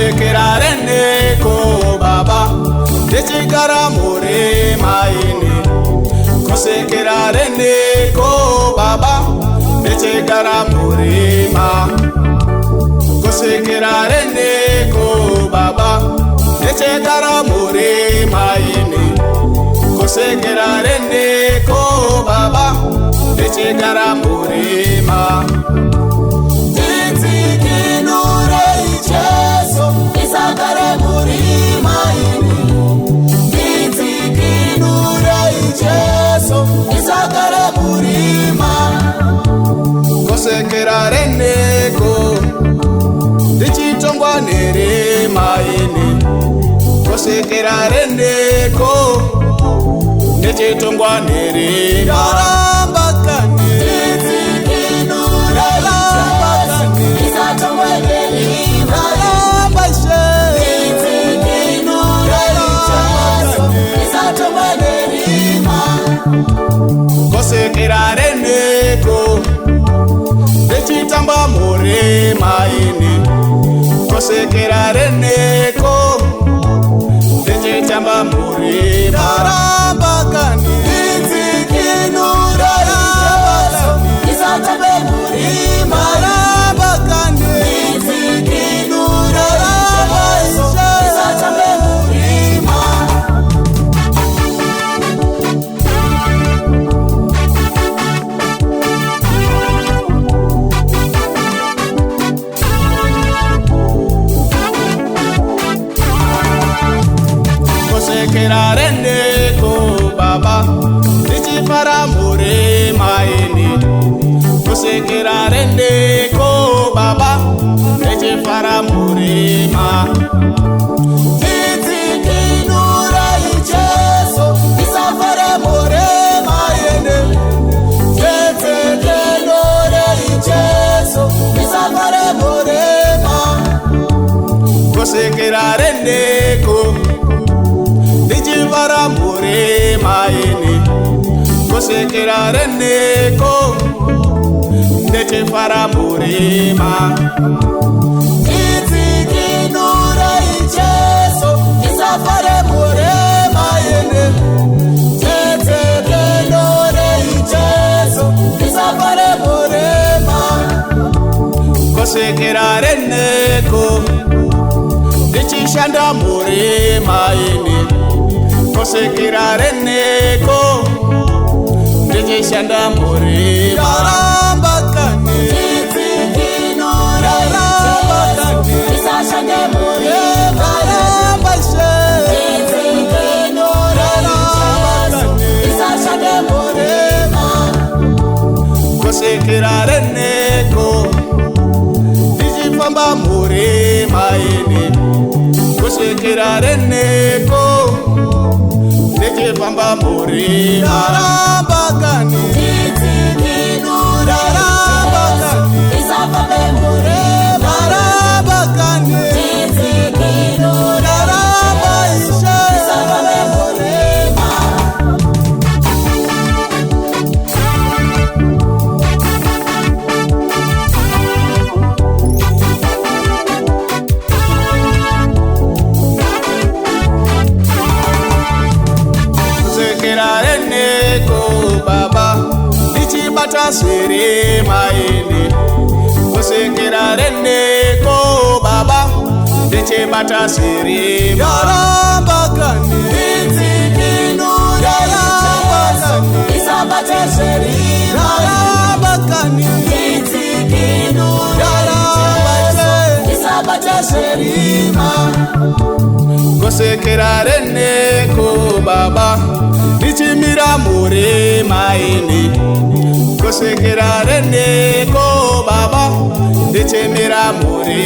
Kosekerarene ko baba dechigara more maine. Kosekerarene ko baba dechigara more ma. Kosekerarene ko baba dechigara more maine. Kosekerarene ko baba dechigara more ma. Isakare muri maini, Giti kinure Jesu. Isakare muri ma. Kosekerarene ko dichitongwa nere maini. Kosekerarene ko dichitongwa nere maramba kane. Giti kinure Jesu. Isatongwa nere Kosekerarene ko dechitamba more maine. Kosekerarene ko dechitamba more maramba kane. Kinure Jesu. Isatamba more maramba kane. Kinure Jesu. Isatamba more ma. Kosekerarene ko baba dichifara more maine. Kosekerarene ko baba dichifara more ma. Giti kinure Jesu. Isafare more maine. Giti kinure Jesu. Isafare more ma. Kosekerarene ko dichifara more maine. Kosekerarene ko dichifara more ma. Giti kinure Jesu. Isafare more maine. Giti kinure Jesu. Isafare more ma. Kosekerarene ko dichishanda more maine. Kosekerarene ko dichishanda more maramba kane. Giti kinure Jesu. Isashande more Maramba she. Giti kinure Jesu. Isashande more ma. Kosekerarene ko dichifamba more maine. Kosekerarene ko dichifamba more maramba kane. Giti kinure Jesu. Isafare more Maramba kane. Giti kinure Jesu. Isafare more ma. Kosekerarene ko baba dichibata sere maine. Kosekerarene ko baba dichibata sere maramba kane. Giti kinure Jesu. Isabate seri Maramba kane. Giti kinure Jesu. Isabate seri ma. Kosekerarene ko baba dichimira more maine. Kosekerarene ko baba dichimira more